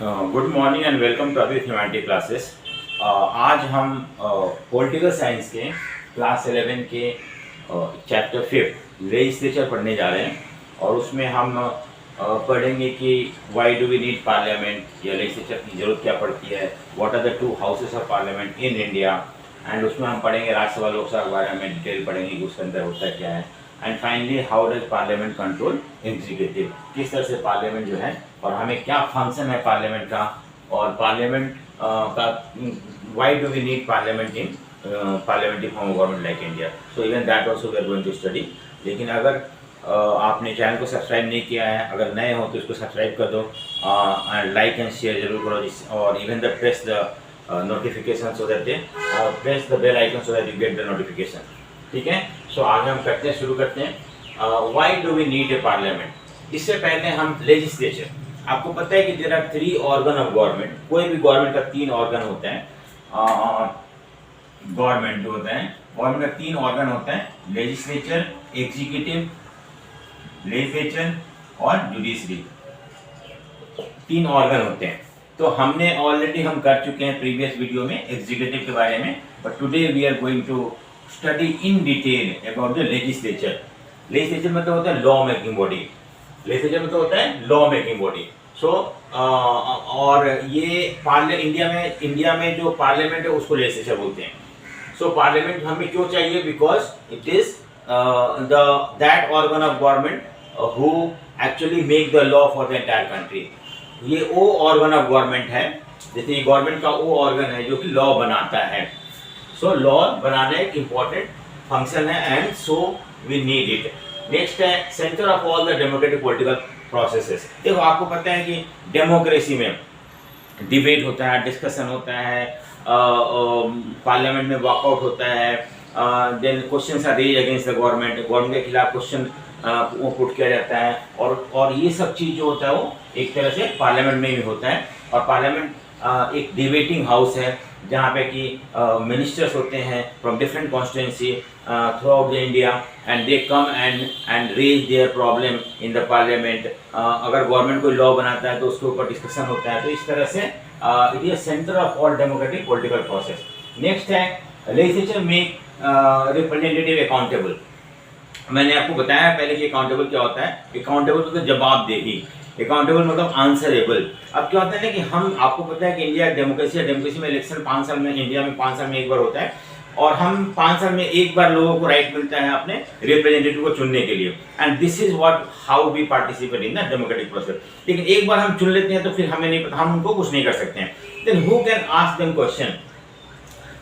Good morning and welcome to Abhi humanity classes. आज हम political science के क्लास 11 के चैप्टर 5 लेजिस्लेचर पढ़ने जा रहे हैं और उसमें हम पढ़ेंगे कि why do we need parliament या लेजिस्लेचर की ज़रूरत क्या पड़ती है, what are the two houses of parliament in India. And उसमें हम पढ़ेंगे राज्यसभा लोकसभा के बारे में डिटेल पढ़ेंगे कि उसके अंदर होता क्या है। And finally how does parliament control executive, किस तरह से पार्लियामेंट जो है और हमें क्या फंक्शन है पार्लियामेंट का, और पार्लियामेंट का why do we need parliament in parliamentary form of government like India. So even that also we are going to study. लेकिन अगर आपने चैनल को सब्सक्राइब नहीं किया है, अगर नए हो तो इसको सब्सक्राइब कर दो, लाइक एंड शेयर जरूर करो, और even the press the notification so that press the bell icon so that you get the notification. ठीक है, सो आगे हम करते हैं, शुरू करते हैं। Why do we need a parliament. इससे पहले हम लेजिस्लेचर, आपको पता है कि there are 3 organ of government. कोई भी गवर्नमेंट का 3 ऑर्गन होते हैं। गवर्नमेंट जो होता है, गवर्नमेंट का 3 ऑर्गन होता है, लेजिस्लेचर, एग्जीक्यूटिव लेजिस्लेचर और जुडिशरी, 3 ऑर्गन होते हैं। तो हमने ऑलरेडी हम कर चुके हैं प्रीवियस वीडियो में एग्जीक्यूटिव के बारे में, but today we are going to study in detail about the legislature. Legislature मतलब होता है लॉ मेकिंग बॉडी। लेजिस्लेचर मतलब होता है लॉ मेकिंग बॉडी। सो और ये इंडिया में जो पार्लियामेंट है उसको लेजिस्लेचर बोलते हैं। सो पार्लियामेंट हमें क्यों चाहिए? Because it is that organ of government who actually make the law for the entire country. ये वो ऑर्गन ऑफ गवर्नमेंट है, जैसे गवर्नमेंट का वो ऑर्गन है जो कि लॉ बनाता है। सो लॉ बनाना एक इम्पॉर्टेंट फंक्शन है and so we need it. Next है centre of all the democratic political processes. देखो, आपको पता है कि डेमोक्रेसी में डिबेट होता है, डिस्कशन होता है, पार्लियामेंट में वॉकआउट होता है, then questions are raise against the government, government के खिलाफ क्वेश्चन वो पुट किया जाता है, और ये सब चीज़ जो होता है वो एक तरह से पार्लियामेंट में भी होता है। और पार्लियामेंट एक डिबेटिंग हाउस है जहाँ पे कि मिनिस्टर्स होते हैं from different constituency throughout the India, and they come and raise their problem in the parliament. अगर गवर्नमेंट कोई लॉ बनाता है तो उसके ऊपर डिस्कशन होता है। तो इस तरह से it is centre of all democratic political process. Next है लेजिस्लेचर मेक रिप्रेजेंटेटिव अकाउंटेबल। मैंने आपको बताया पहले कि अकाउंटेबल क्या होता है। अकाउंटेबल मतलब जवाबदेही, अकाउंटेबल मतलब आंसरेबल। अब क्या होता है ना कि हम, आपको पता है कि इंडिया डेमोक्रेसी है, डेमोक्रेसी में इलेक्शन 5 साल में, इंडिया में 5 साल में एक बार होता है, और हम 5 साल में एक बार लोगों को राइट मिलता है अपने रिप्रेजेंटेटिव को चुनने के लिए। And this is what how we participate in the democratic process. लेकिन एक बार हम चुन लेते हैं तो फिर हमें नहीं पता, हम उनको कुछ नहीं कर सकते हैं। Then who can ask them question?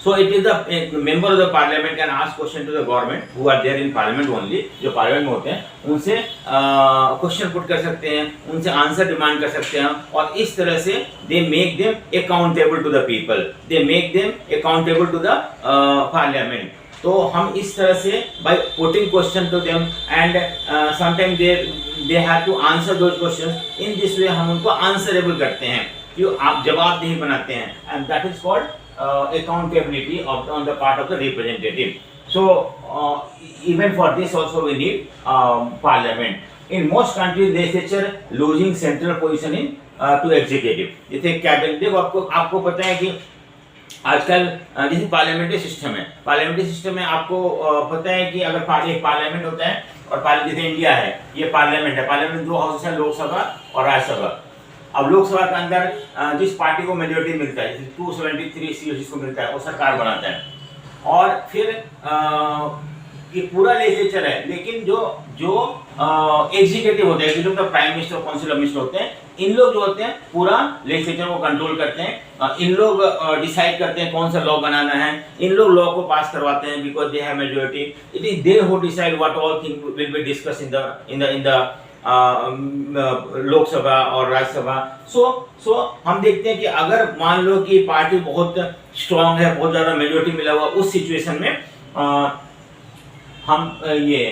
So it is the member of the parliament can ask question to the government who are there in parliament only, जो parliament में होते हैं उनसे क्वेश्चन पुट कर सकते हैं, उनसे आंसर डिमांड कर सकते हैं, और इस तरह से they make them accountable to the people, they make them accountable to the parliament। तो हम इस तरह से by putting question to them and sometimes they have to answer those questions, in this way हम उनको answerable करते हैं, कि आप जवाबदेही बनाते हैं, and that is called accountability on the part of the representative. So even for this also we need parliament. In most countries legislature losing central position in to executive. जैसे कैबिनेट, देखो आपको पता है कि आजकल जैसे पार्लियामेंट्री सिस्टम है, parliamentary system में आपको पता है कि अगर एक पार्लियामेंट होता है, और जैसे इंडिया है ये पार्लियामेंट है, पार्लियामेंट में 2 हाउसेस हैं, लोकसभा और राज्यसभा। अब लोकसभा के अंदर जिस पार्टी को मेजोरिटी मिलता है, जैसे 273 सीट जिसको मिलता है, वो सरकार बनाता है। और फिर ये पूरा लेजिस्लेचर है, लेकिन जो एग्जीक्यूटिव होते हैं, जो लोग prime minister, council of minister होते हैं, इन लोग जो होते हैं पूरा लेजिस्लेचर को कंट्रोल करते हैं। इन लोग डिसाइड करते हैं कौन सा लॉ बनाना है, इन लोग लॉ को पास करवाते हैं, because they have majority. It is they who decide what all thing will be discuss in the Lok Sabha और राज्यसभा। सो हम देखते हैं कि अगर मान लो कि पार्टी बहुत स्ट्रांग है, बहुत ज़्यादा मेजोरिटी मिला हुआ, उस सिचुएशन में हम ये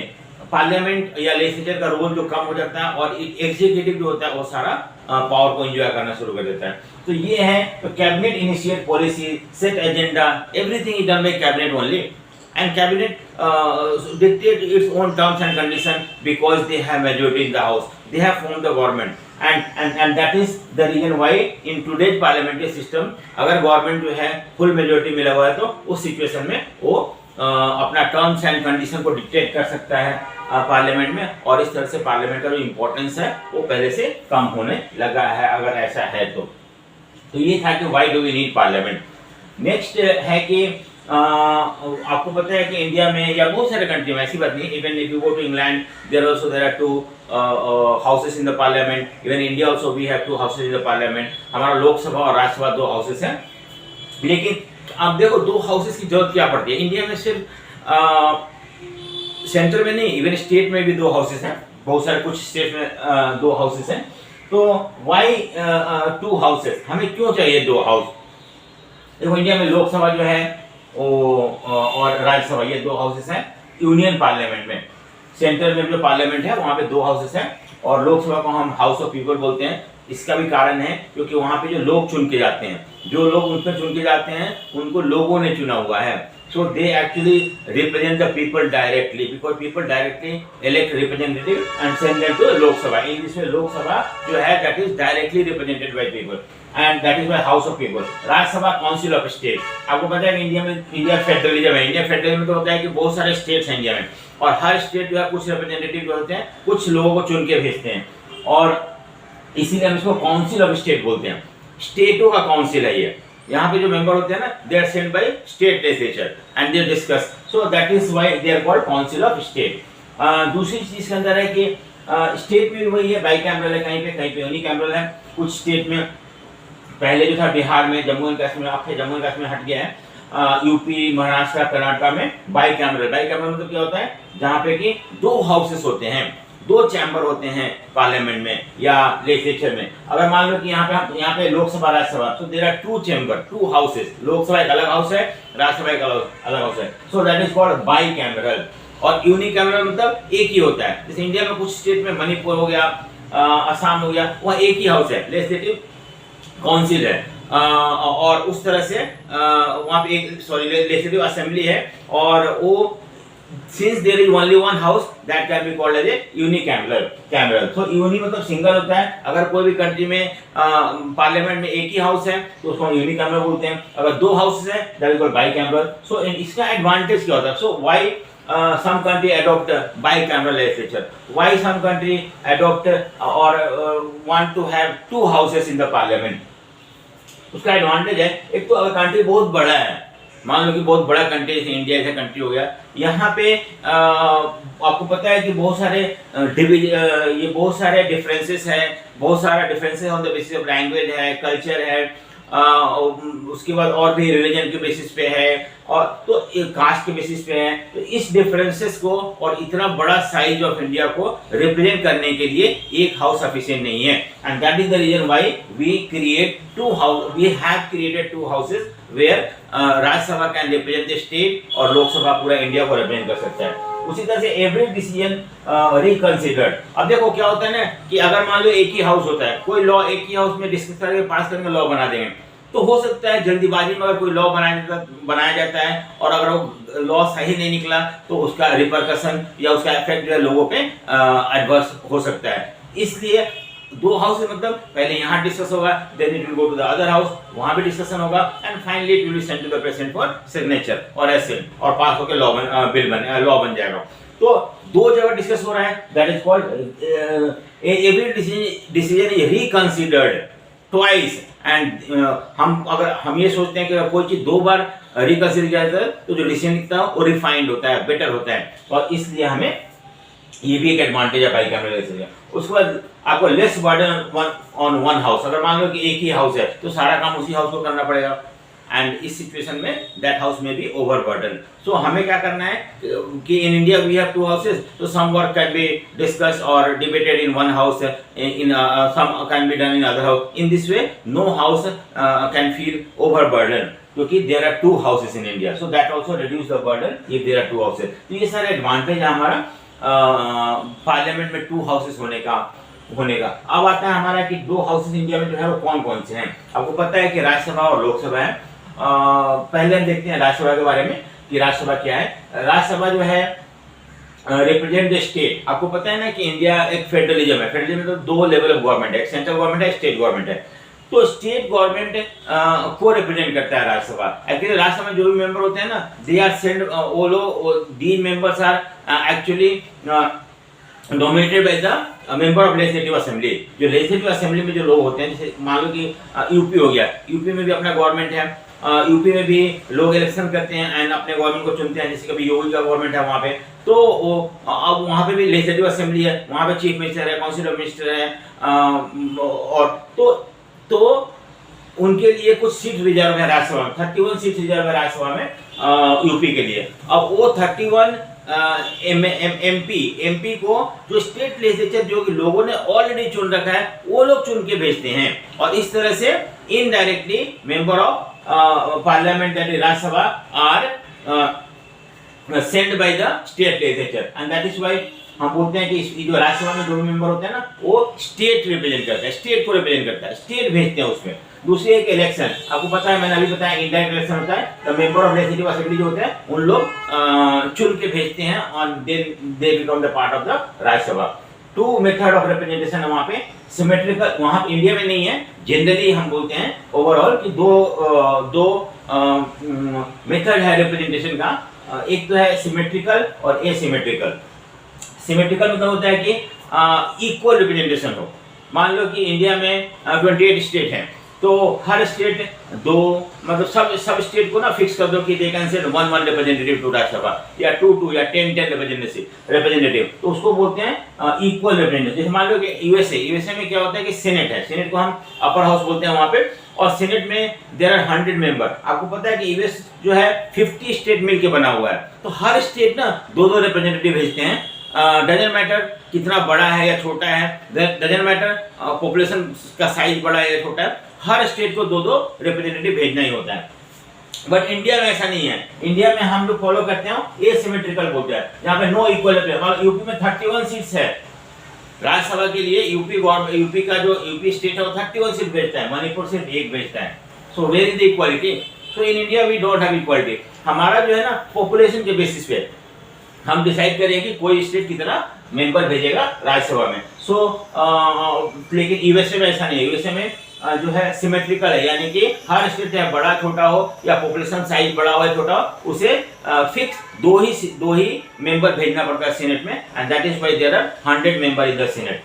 पार्लियामेंट या लेजिस्लेचर का रोल जो कम हो जाता है, और एग्जीक्यूटिव जो होता है वो सारा पावर को एंजॉय करना शुरू कर देता है। तो ये है, तो cabinet initiate policy, set agenda, everything is done by cabinet only. And cabinet dictate its own terms and conditions because they have majority in the house. they have formed the government, and that is the reason why in today's parliamentary system अगर government जो है full majority मिला हुआ है तो उस situation में वो अपना टर्म्स एंड कंडीशन को डिक्टेट कर सकता है पार्लियामेंट में, और इस तरह से पार्लियामेंट का जो इम्पोर्टेंस है वो पहले से कम होने लगा है अगर ऐसा है तो ये था कि why do we need parliament. Next है कि आपको पता है कि इंडिया में या बहुत सारे कंट्री में ऐसी बात नहीं, even if you go to England there are two houses in the parliament, even India also we have 2 houses in the parliament. हमारा लोकसभा और राज्यसभा 2 हाउसेस हैं, लेकिन आप देखो 2 हाउसेस की जरूरत क्या पड़ती है इंडिया में। सिर्फ सेंटर में नहीं, इवन स्टेट में भी 2 हाउसेस हैं, बहुत सारे कुछ स्टेट में 2 हाउसेस हैं। तो व्हाई 2 हाउसेस, हमें क्यों चाहिए 2 हाउस? देखो इंडिया में लोकसभा जो है और राज्यसभा ये 2 हाउसेस हैं यूनियन पार्लियामेंट में। सेंटर में जो पार्लियामेंट है वहाँ पे 2 हाउसेस हैं, और लोकसभा को हम हाउस ऑफ पीपल बोलते हैं। इसका भी कारण है क्योंकि वहाँ पे जो लोग चुन के जाते हैं, जो लोग उन पर चुन के जाते हैं उनको लोगों ने चुना हुआ है। So they actually represent the people directly, because people directly elect representative and send them to Lok Sabha. In this way, Lok Sabha जो है that is directly represented by people, and that is by House of People. राज्य सभा council of state. आपको पता है कि India में India federalism है। इंडिया फेडरलिज्म में तो होता है कि बहुत सारे स्टेट्स हैं इंडिया में, और हर स्टेट जो है कुछ रिप्रेजेंटेटिव जो होते हैं कुछ लोगों को चुन के भेजते हैं, और इसीलिए हम इसको काउंसिल ऑफ स्टेट बोलते हैं। स्टेटों का काउंसिल है ये। यहाँ पे जो मेंबर होते हैं ना, they are sent by state legislature and they discuss, so that is why they are called council of state. दूसरी चीज के अंदर है कि स्टेट में वही है, बाई कैमरल है, कहीं पे यूनिकैमरल है। कुछ स्टेट में पहले जो था बिहार में, जम्मू एंड कश्मीर, अब जम्मू एंड कश्मीर हट गया है। यूपी, महाराष्ट्र, कर्नाटक में बाई कैमरल। बाई कैमरल मतलब क्या होता है? जहाँ पे कि 2 हाउसेस होते हैं, 2 चैम्बर होते हैं पार्लियामेंट में या लेजिस्लेचर में। अगर मान लो कि यहाँ पे लोकसभा राज्यसभा, तो there are 2 chamber, 2 houses. Lok Sabha एक अलग हाउस है, राज्यसभा एक अलग हाउस है, so that is called bicameral. और यूनिकैमरल मतलब एक ही होता है। जैसे इंडिया में कुछ स्टेट में मणिपुर हो गया, असम हो गया, वहाँ एक ही हाउस है, लेजिस्लेटिव काउंसिल है, और उस तरह से वहाँ पे एक लेजिस्लेटिव असेंबली है, और वो since there is only one house that can be called as a unicameral cameral. So uni मतलब सिंगल होता है। अगर कोई भी कंट्री में पार्लियामेंट में एक ही हाउस है तो उसको हम यूनिकैमरल बोलते हैं। अगर 2 हाउसेस है दैट इज कॉल्ड बाइकैमरल। सो इसका एडवांटेज क्या होता है? So why some country adopt bicameral legislature, why some country adopt or want to have 2 houses in the parliament? उसका एडवांटेज है, एक तो अगर कंट्री बहुत बड़ा है, मान लो कि बहुत बड़ा कंट्री जैसे इंडिया जैसा कंट्री हो गया, यहाँ पे आपको पता है कि बहुत सारे डिफरेंसेस हैं, बहुत सारा differences on the basis of language है, कल्चर है, उसके बाद और भी रिलीजन के बेसिस पे है, और तो कास्ट के बेसिस पे है। तो इस डिफरेंसेस को और इतना बड़ा साइज ऑफ इंडिया को रिप्रेजेंट करने के लिए एक हाउस सफिशिएंट नहीं है, and that is the reason why we have created 2 houses where Rajya Sabha can represent the state और लोकसभा पूरा इंडिया को रिप्रेजेंट कर सकता है। उसी तरह से एवरी डिसीजन रिकंसिडर्ड। अब देखो क्या होता है ना कि अगर मान लो एक ही हाउस होता है, कोई लॉ एक ही हाउस में डिस्कस करके पास करके लॉ बना देंगे, तो हो सकता है जल्दीबाजी में अगर कोई लॉ बनाया जाता है और अगर वो लॉ सही नहीं निकला तो उसका रिपरकशन या उसका इफेक्ट जो है लोगों पे एडवर्स हो सकता है। इसलिए 2 हाउस मतलब पहले यहाँ डिस्कस होगा, then it will go to the other house, वहां भी डिस्कसन होगा, and finally it will be sent to the president for signature और एसेंट, और पास होकर लॉ बन जाएगा। तो 2 जगह डिस्कस हो रहा है, that is called every decision is reconsidered twice, and हम ये सोचते हैं कि अगर कोई चीज 2 बार रिकंसीडर किया जाता है तो जो डिसीजन निकलता है वो रिफाइंड होता है, बेटर होता है, और इसलिए हमें ये भी एक एडवांटेज है बाइकैमरल लेजिस्लेचर। उसके बाद आपको less burden on one house. अगर मान लो कि एक ही हाउस है तो सारा काम उसी हाउस को करना पड़ेगा, एंड इस सिचुएशन में दैट हाउस में बी ओवर बर्डन। सो हमें क्या करना है कि in India we have 2 houses, तो some work can be discuss और debated in one house, in some can be done in other house. In this way no house can feel overburden, क्योंकि there are 2 houses in India, so that also reduce the burden if there are 2 houses. तो ये सारे advantage है हमारा parliament में 2 houses होने का। अब आता है हमारा कि 2 हाउसेस इंडिया में जो है वो कौन कौन से हैं। आपको पता है कि राज्यसभा और लोकसभा है। पहले हम देखते हैं राज्यसभा के बारे में कि राज्यसभा क्या है। राज्यसभा जो है रिप्रेजेंट द स्टेट। आपको पता है ना कि इंडिया एक फेडरलिज्म है, फेडरलिज्म में तो दो लेवल ऑफ गवर्नमेंट है, एक सेंट्रल गवर्नमेंट है, स्टेट गवर्नमेंट है। तो स्टेट गवर्नमेंट को रिप्रेजेंट करता है राज्यसभा। एक्चुअली राज्यसभा में जो भी मेंबर होते हैं ना, दे आर सेंड, वो लोग, these members are actually nominated by the member of legislative assembly. जो लेजिस्लेटिव असेंबली में जो लोग होते हैं, जैसे मान लो कि यूपी हो गया, यूपी में भी अपना गवर्नमेंट है, यूपी में भी लोग इलेक्शन करते हैं एंड अपने गवर्नमेंट को चुनते हैं, जैसे कभी योगी का गवर्नमेंट है वहाँ पे, तो वो अब वहाँ पे भी लेजिस्लेटिव असेंबली है, वहाँ पे चीफ मिनिस्टर है, काउंसिल ऑफ मिनिस्टर है, और तो उनके लिए कुछ सीट रिजर्व है राज्यसभा में, 31 सीट रिजर्व है राज्यसभा में यूपी के लिए। अब वो 31 एमपी को जो स्टेट लेजिस्लेचर जो कि लोगों ने ऑलरेडी चुन रखा है, वो लोग चुन के भेजते हैं, और इस तरह से indirectly member of parliament that is Rajya Sabha are send by the state legislature, and that is why हम बोलते हैं कि जो राज्यसभा में जो भी मेंबर होते हैं ना, वो स्टेट रिप्रेजेंट करता है, स्टेट को रिप्रेजेंट करता है, स्टेट भेजते हैं उसमें। दूसरी एक इलेक्शन, आपको पता है, मैंने अभी बताया, इंडायरेक्ट इलेक्शन होता है, तो मेंबर ऑफ लेजिस्लेटिव असेंबली जो होते हैं उन लोग चुन के भेजते हैं, और they become the part of the Rajya Sabha. Two method of representation है वहाँ पे, सिमेट्रिकल, वहाँ इंडिया में नहीं है, जनरली हम बोलते हैं ओवरऑल कि दो मेथड है रिप्रेजेंटेशन का, एक तो है सिमेट्रिकल और एसिमेट्रिकल। सिमेट्रिकल मतलब होता है कि इक्वल रिप्रेजेंटेशन हो। मान लो कि इंडिया में 28 स्टेट हैं, तो हर स्टेट दो, मतलब सब स्टेट को ना फिक्स कर दो कि they can send 1 representative to Rajya Sabha, या 2 या 10 रिप्रेजेंटेटिव, तो उसको बोलते हैं इक्वल रिप्रेजेंटेशन। जैसे मान लो कि यूएसए में क्या होता है कि सेनेट है, सेनेट को हम अपर हाउस बोलते हैं वहाँ पे, और सेनेट में देयर आर 100 मेंबर। आपको पता है कि यूएस जो है 50 स्टेट मिलके बना हुआ है, तो हर स्टेट ना दो रिप्रेजेंटेटिव भेजते हैं। डजंट मैटर कितना बड़ा है या छोटा है, डजंट मैटर पॉपुलेशन का साइज बड़ा है या छोटा है, हर स्टेट को दो रिप्रेजेंटेटिव भेजना ही होता है। बट इंडिया में ऐसा नहीं है, इंडिया में हम लोग फॉलो करते हैं एसिमेट्रिकल बोलते हैं, जहाँ पे नो इक्वल रिप्रेजेंटेशन। यूपी में 31 सीट्स है राज्यसभा के लिए, यूपी का जो यूपी स्टेट है वो 31 सीट भेजता है, मणिपुर सिर्फ 1 भेजता है। So where is the equality? So in India we don't have equality. हमारा जो है ना पॉपुलेशन के बेसिस पे हम डिसाइड करेंगे कि कोई स्टेट कितना मेंबर भेजेगा राज्यसभा में। लेकिन यूएसए में ऐसा नहीं है, यूएसए में जो है सिमेट्रिकल है, यानी कि हर स्टेट चाहे बड़ा छोटा हो या पॉपुलेशन साइज बड़ा हो या छोटा हो, उसे फिक्स दो ही मेंबर भेजना पड़ता है सेनेट में, and that is why there are 100 member in the senate.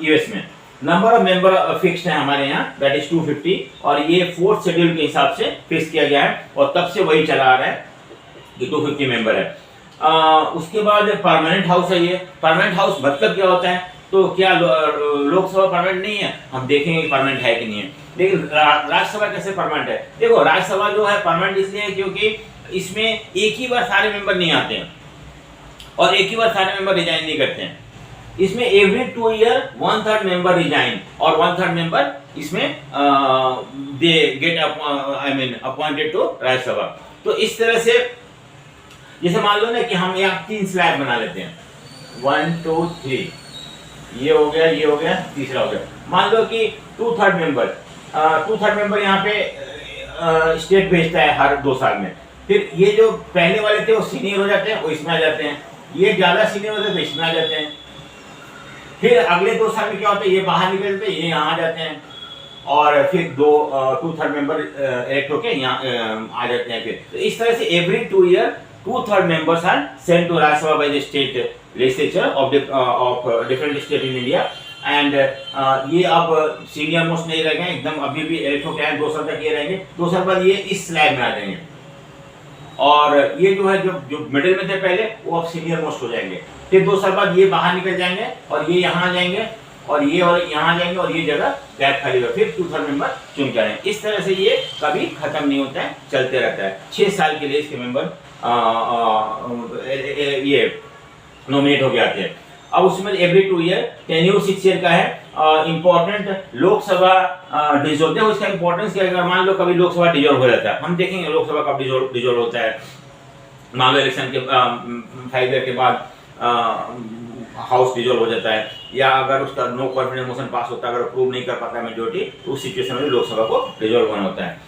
US में नंबर ऑफ मेंबर फिक्स्ड है हमारे यहाँ, दैट इज 250, और ये 4th शेड्यूल के हिसाब से फिक्स किया गया है, और तब से वही चला आ रहा है कि 250 मेंबर है। उसके बाद परमानेंट हाउस है। ये परमानेंट हाउस मतलब क्या होता है? तो क्या लोकसभा परमानेंट नहीं है? हम देखेंगे परमानेंट है कि नहीं है। लेकिन राज्यसभा कैसे परमानेंट है? देखो, राज्यसभा जो है परमानेंट इसलिए है क्योंकि इसमें एक ही बार सारे मेंबर नहीं आते हैं, और एक ही बार सारे मेंबर रिजाइन नहीं करते हैं। इसमें एवरी 2 ईयर 1/3 मेंबर रिजाइन, और 1/3 मेंबर इसमें they get appointed to Rajya Sabha. तो इस तरह से, जैसे मान लो ना कि हम यहाँ 3 स्लैब बना लेते हैं, 1 2 3, ये हो गया, ये हो गया, तीसरा हो गया। मान लो कि 2/3 मेंबर यहाँ पे स्टेट भेजता है हर 2 साल में। फिर ये जो पहले वाले थे वो सीनियर हो जाते हैं, वो इसमें आ जाते हैं, ये ज्यादा सीनियर होते हैं तो इसमें आ जाते हैं। फिर अगले 2 साल में क्या होता है, ये बाहर निकलते हैं, ये यहाँ आ जाते हैं, और फिर 2/3 मेंबर इलेक्ट होके यहाँ आ जाते हैं। फिर तो इस तरह से every 2 year 2/3 members are sent to Rajya Sabha by the state legislature of different state in India, and ये अब सीनियर मोस्ट नहीं रह गए, एकदम अभी भी इलेक्ट होके आए, 2 साल तक ये रहेंगे, 2 साल बाद ये इस स्लैब में आ जाएंगे, और ये जो है जो मिडिल में थे पहले, वो अब सीनियर मोस्ट हो जाएंगे। फिर 2 साल बाद ये बाहर निकल जाएंगे, और ये यहाँ आ जाएंगे, और यहाँ आ जाएंगे, और ये जगह गैप खाली होगा, फिर 2/3 मेंबर चुन के आएंगे। इस तरह से ये कभी खत्म नहीं होता है, चलते रहता है। 6 साल के लिए इसके मेंबर ये नॉमिनेट होके आते हैं। अब उसमें एवरी 2 ईयर, टेन्यूर 6 ईयर का है। इंपॉर्टेंट लोकसभा डिजोल्व, देखो इसका इंपॉर्टेंस क्या है। अगर मान लो कभी लोकसभा डिजोल्व हो जाता है, हम देखेंगे लोकसभा कब डिजोल्व होता है। मान लो इलेक्शन के 5 ईयर के बाद हाउस डिजोल्व हो जाता है, या अगर उसका नो कॉन्फिडेंस मोशन पास होता है, अगर अप्रूव नहीं कर पाता है मेजोरिटी, तो उस सिचुएशन में लोकसभा को डिजोल्व होना होता है।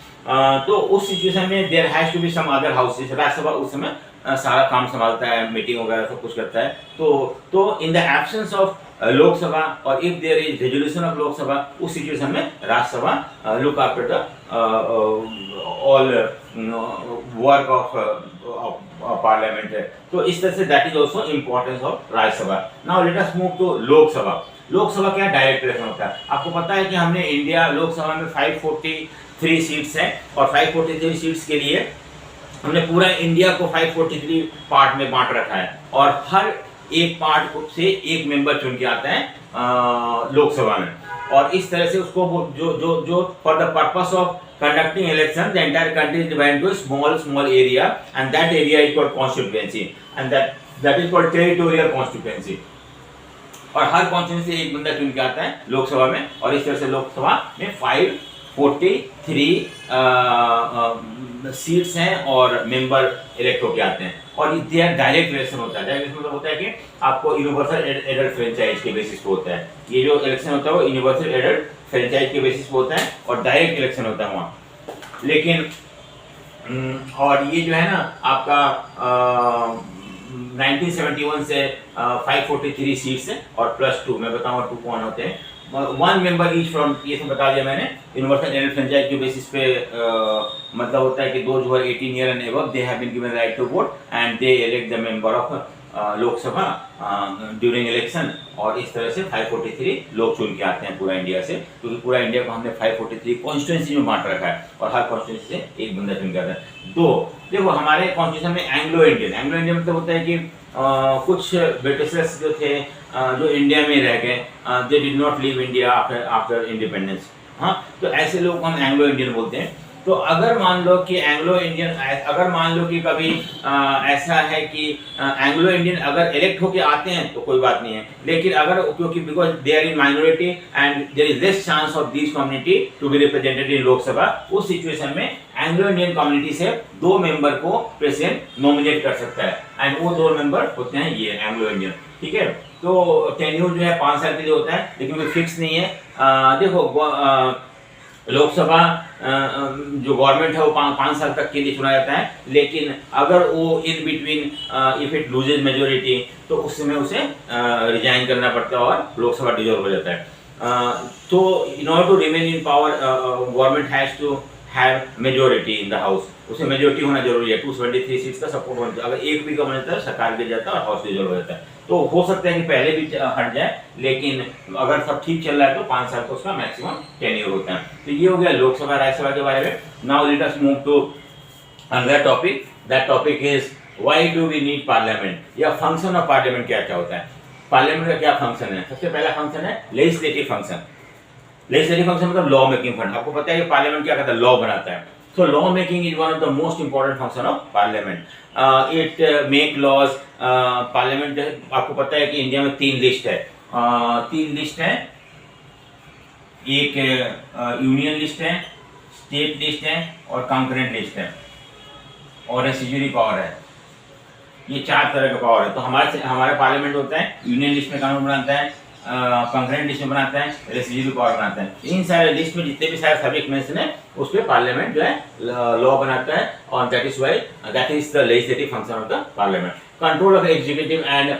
तो उस सिचुएशन में there has to be some other houses, Rajya Sabha उस समय सारा काम संभालता है, मीटिंग वगैरह सब कुछ करता है। तो in the absence of Lok Sabha और if there is resolution of Lok Sabha, उस सिचुएशन में Rajya Sabha look after the all work of parliament है। तो इस तरह से that is also importance of Rajya Sabha. Now let us move to Lok Sabha. Lok Sabha क्या डायरेक्ट इलेक्शन होता है। आपको पता है कि हमने इंडिया लोकसभा में 543 सीट्स हैं और 543 सीट्स के लिए हमने पूरा इंडिया को 543 पार्ट में बांट रखा है और हर एक पार्ट से एक मेंबर चुन के आता है लोकसभा में। और इस तरह से उसको जो for the purpose of conducting election, the entire country is divided into a small area, and that area is called constituency, and that is called territorial constituency. और हर कॉन्स्टिट्यूंसी से एक बंदा चुन के आता है लोकसभा में, और इस तरह से लोकसभा में 543 सीट्स हैं और मेंबर इलेक्ट होके आते हैं। और ये डायरेक्ट इलेक्शन होता है। डायरेक्ट मतलब होता है कि आपको यूनिवर्सल एडल्ट फ्रेंचाइज के बेसिस पे होता है। ये जो इलेक्शन होता है वो यूनिवर्सल एडल्ट फ्रेंचाइज के बेसिस पे होता है और डायरेक्ट इलेक्शन होता है वहाँ। लेकिन और ये जो है ना आपका 1971 से 543 सीट्स है और +2, मैं बताऊंगा 2 कौन होते हैं। 1 मेंबर ईच फ्रॉम, ये सब बता दिया मैंने। यूनिवर्सल एडल्ट फ्रेंचाइज के बेसिस पे मतलब होता है कि those who are 18 year and above they have been given right to vote and they elect the member of Lok Sabha during election. और इस तरह से 543 लोग चुन के आते हैं पूरा इंडिया से, क्योंकि पूरा इंडिया को हमने 543 कॉन्स्टिट्यूंसी में बांट रखा है और हर कॉन्स्टिट्यूंसी से एक बंदा चुन के आता है। तो देखो हमारे कॉन्स्टिट्यूशन में एंग्लो इंडियन मतलब होता है कि कुछ ब्रिटिशर्स जो थे जो इंडिया में रह गए, they did not leave India after independence. हाँ, तो ऐसे लोग को हम एंग्लो इंडियन बोलते हैं। तो अगर मान लो कि एंग्लो इंडियन, अगर मान लो कि कभी ऐसा है कि एंग्लो इंडियन अगर इलेक्ट होके आते हैं तो कोई बात नहीं है, लेकिन अगर क्योंकि because they are in minority and there is less chance of this community to be represented in Lok Sabha, उस सिचुएशन में एंग्लो इंडियन कम्युनिटी से 2 मेंबर को प्रेसिडेंट नॉमिनेट कर सकता है एंड वो 2 मेंबर होते हैं ये एंग्लो इंडियन। ठीक है, तो टेन्यूर जो है 5 साल के लिए होता है, लेकिन कोई फिक्स नहीं है। देखो लोकसभा जो गवर्नमेंट है वो 5 साल तक के लिए चुना जाता है, लेकिन अगर वो in between if it loses majority तो उस समय उसे रिजाइन करना पड़ता है और लोकसभा डिसॉल्व हो जाता है। तो in order to remain in power government has to have majority in the house, उसे मेजोरिटी होना जरूरी है। 273 सीट्स का सपोर्ट होना चाहिए। अगर एक भी कम होता है सरकार गिर जाता है और हाउस डिसॉल्व हो जाता है। तो हो सकता है कि पहले भी हट जाए, लेकिन अगर सब ठीक चल रहा है तो 5 साल का उसका मैक्सिमम टेन्योर होता है। तो ये हो गया लोकसभा राज्यसभा के बारे में। Now let us move to another topic. That topic is why do we need parliament, या फंक्शन ऑफ पार्लियामेंट क्या क्या होता है। पार्लियामेंट का क्या फंक्शन है? सबसे पहला फंक्शन है लेजिस्लेटिव फंक्शन। लेजिस्लेटिव फंक्शन मतलब लॉ मेकिंग फंड। आपको पता है कि पार्लियामेंट क्या करता है? लॉ बनाता है। So law making is one of the most important function of parliament. It make laws. Parliament आपको पता है कि इंडिया में 3 लिस्ट है। 3 लिस्ट है, एक यूनियन लिस्ट है, स्टेट लिस्ट है और कंकरेंट लिस्ट है, और रेसिड्यूरी पावर है। ये 4 तरह का पावर है। तो हमारा पार्लियामेंट होता है, यूनियन लिस्ट में कानून बनाता है, कंकरेंट लिस्ट में बनाता है, रेसिड्यूरी पावर बनाता है। इन सारे लिस्ट में जितने भी सारे सब्जेक्ट मेंशन है उस पे पार्लियामेंट जो है लॉ बनाता है, और that is why that is the legislative function of the parliament. Control of executive and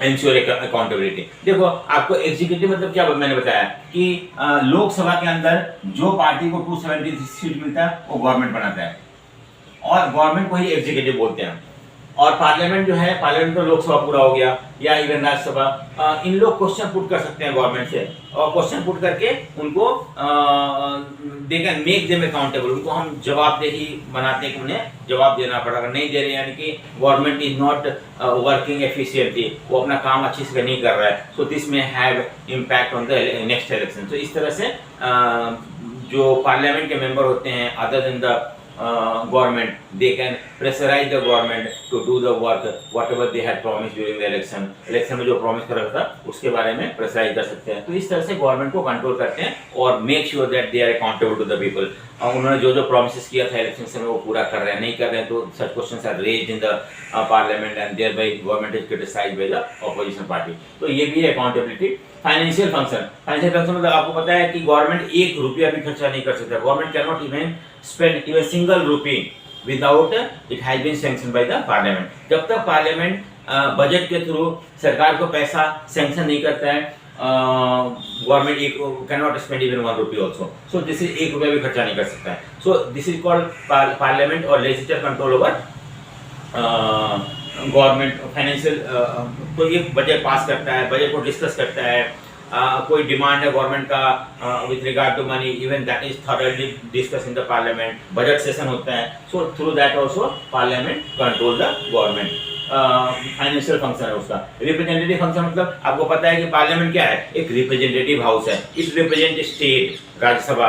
ensure accountability. देखो आपको एग्जीक्यूटिव मतलब क्या मैंने बताया कि लोकसभा के अंदर जो पार्टी को 270 सीट मिलता है वो गवर्नमेंट बनाता है, और गवर्नमेंट को ही एग्जीक्यूटिव बोलते हैं। और पार्लियामेंट जो है, पार्लियामेंट तो लोकसभा पूरा हो गया या इवन राज्यसभा, इन लोग क्वेश्चन पुट कर सकते हैं गवर्नमेंट से, और क्वेश्चन पुट करके उनको they can make them accountable. उनको हम जवाबदेही बनाते हैं कि उन्हें जवाब देना पड़ेगा। नहीं दे रहे यानी कि government is not working efficiently, वो अपना काम अच्छे से नहीं कर रहा है। सो दिस में have impact on the next election. तो इस तरह से जो पार्लियामेंट के मेंबर होते हैं other than the government, they can pressurize the government to do the work whatever they had promised during the election. Election में जो promise कर रहा था उसके बारे में pressurize कर सकते हैं। तो इस तरह से government को control करते हैं और make sure that they are accountable to the people. और उन्होंने जो जो promises किया था election से वो पूरा कर रहे हैं, नहीं कर रहे हैं तो such questions are raised in the parliament and thereby government is criticized by the opposition party. तो ये भी है accountability. फाइनेंशियल फंक्शन मतलब आपको पता है कि गवर्नमेंट 1 रुपया भी खर्चा नहीं कर सकता। Government can not even spend even single rupee without it has been sanction by the parliament. जब तक पार्लियामेंट बजट के थ्रू सरकार को पैसा सैंक्शन नहीं करता है, गवर्नमेंट एक can not spend even 1 rupee also. So this is 1 रुपया भी खर्चा नहीं कर सकता है। So this is called parliament और legislature control over government financial. कोई एक बजट पास करता है, बजट को डिस्कस करता है, कोई डिमांड है गवर्नमेंट का with regard to money, even that is thoroughly discuss in the parliament, budget session होता है। So through that also parliament control the government. Financial function है उसका। रिप्रेजेंटेटिव फंक्शन मतलब आपको पता है कि पार्लियामेंट क्या है, एक रिप्रेजेंटेटिव हाउस है। It represent state, Rajya Sabha,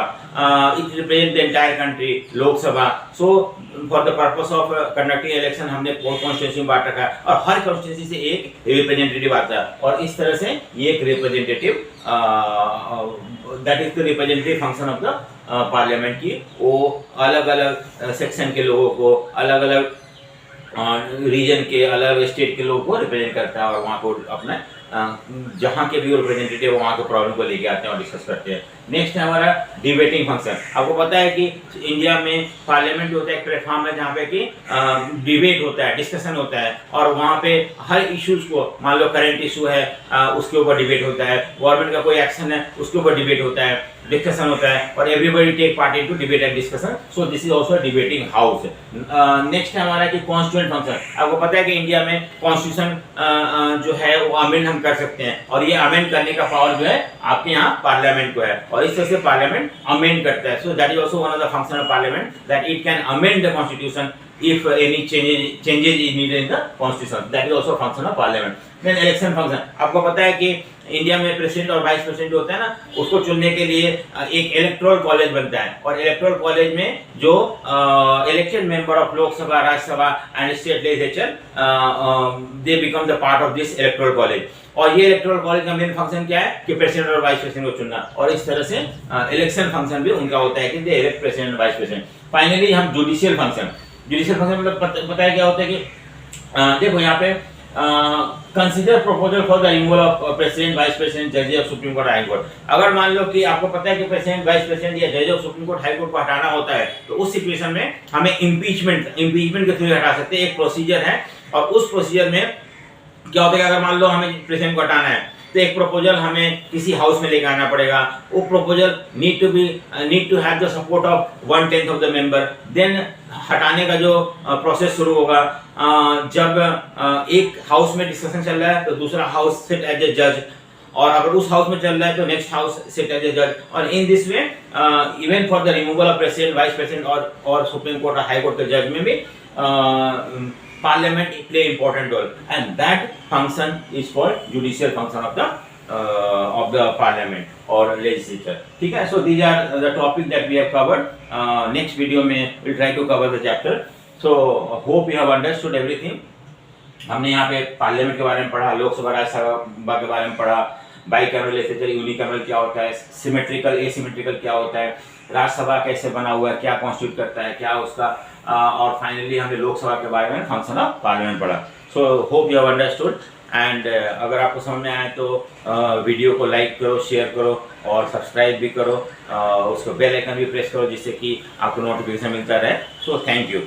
it represent the entire country, Lok Sabha. So for the purpose of conducting election हमने कॉन्स्टिट्यूंसी बांट रखा है और हर कॉन्स्टिट्यूंसी से एक रिप्रेजेंटेटिव आता है और इस तरह से ये एक representative that is the representative function of the parliament की। वो अलग अलग सेक्शन के लोगों को, अलग अलग रीजन के, अलग स्टेट के लोगों को रिप्रेजेंट करता है और वहाँ को अपना जहाँ के भी रिप्रेजेंटेटिव वहाँ के प्रॉब्लम को लेके आते हैं और डिस्कस करते हैं। नेक्स्ट है हमारा डिबेटिंग फंक्शन। आपको पता है कि इंडिया में पार्लियामेंट होता है एक प्लेटफॉर्म है जहाँ पे कि डिबेट होता है, डिस्कशन होता है और वहाँ पे हर इश्यूज को, मान लो करंट इशू है उसके ऊपर डिबेट होता है, गवर्नमेंट का कोई एक्शन है उसके ऊपर डिबेट होता है, डिस्कशन होता है और everybody take part into debate and discussion. So this is also debating house. Next है हमारा कि कॉन्स्टिट्यूएंट फंक्शन। आपको पता है कि इंडिया में कॉन्स्टिट्यूशन जो है वो अमेंड हम कर सकते हैं और ये अमेंड करने का पावर जो है आपके यहाँ पार्लियामेंट को है और इस तरह से पार्लियामेंट अमेंड करता है। So that is also one of the function of parliament that it can amend the constitution if any changes is needed in the constitution. That is also a function of parliament. Then election function. आपको पता है कि India में president और vice president होता है ना, उसको चुनने के लिए एक इलेक्टोरल कॉलेज बनता है और इलेक्टोरल कॉलेज में जो elected member of Lok Sabha, Rajya Sabha and state legislature they become the part of this electoral college. और ये इलेक्टोरल कॉलेज का मेन फंक्शन क्या है कि प्रेसिडेंट और वाइस प्रेसिडेंट को चुनना और इस तरह से इलेक्शन फंक्शन भी उनका होता है कि they elect president vice president. Finally हम जुडिशियल फंक्शन। जुडिशियल फंक्शन मतलब पता है क्या होता है कि देखो यहाँ पे consider proposal for the removal of president, vice president, जज of supreme court, high court. अगर मान लो कि आपको पता है कि प्रेसिडेंट, वाइस प्रेसिडेंट या जज of supreme court, high court को हटाना होता है तो उस सिचुएशन में हमें इम्पीचमेंट के थ्रू हटा सकते हैं। एक प्रोसीजर है और उस प्रोसीजर में क्या होता है कि अगर मान लो हमें प्रेसिडेंट को हटाना है तो एक प्रोपोजल हमें किसी हाउस में लेकर आना पड़ेगा। वो proposal need to have the support of 1/10 of the member. Then हटाने का जो प्रोसेस शुरू होगा जब एक हाउस में डिस्कशन चल रहा है तो दूसरा हाउस सिट एज ए जज और अगर उस हाउस में चल रहा है तो next house sit as a जज और in this way even for the removal of president, vice president और सुप्रीम कोर्ट और हाई कोर्ट के जज में भी Parliament play important role and that function is called judicial function of the parliament or legislature. ठीक है? So these are the topic that we have covered. Next video में we'll try to cover the chapter. So hope you have understood everything. हमने यहाँ पे parliament के बारे में पढ़ा, लोकसभा, राज्यसभा के बारे में पढ़ा, बाईकैमरल लेजिस्लेचर, यूनिकैमरल क्या होता है, सिमेट्रिकल, एसिमेट्रिकल क्या होता है, राज्यसभा कैसे बना हुआ है, क्या कॉन्स्टिट्यूट करता है, क्या उसका और फाइनली हमने लोकसभा के बारे में फंक्शन ऑफ पार्लियामेंट पढ़ा। So hope you have understood and अगर आपको समझ में आए तो वीडियो को लाइक करो, शेयर करो और सब्सक्राइब भी करो, उसको बेल आइकन भी प्रेस करो जिससे कि आपको नोटिफिकेशन मिलता रहे। So thank you.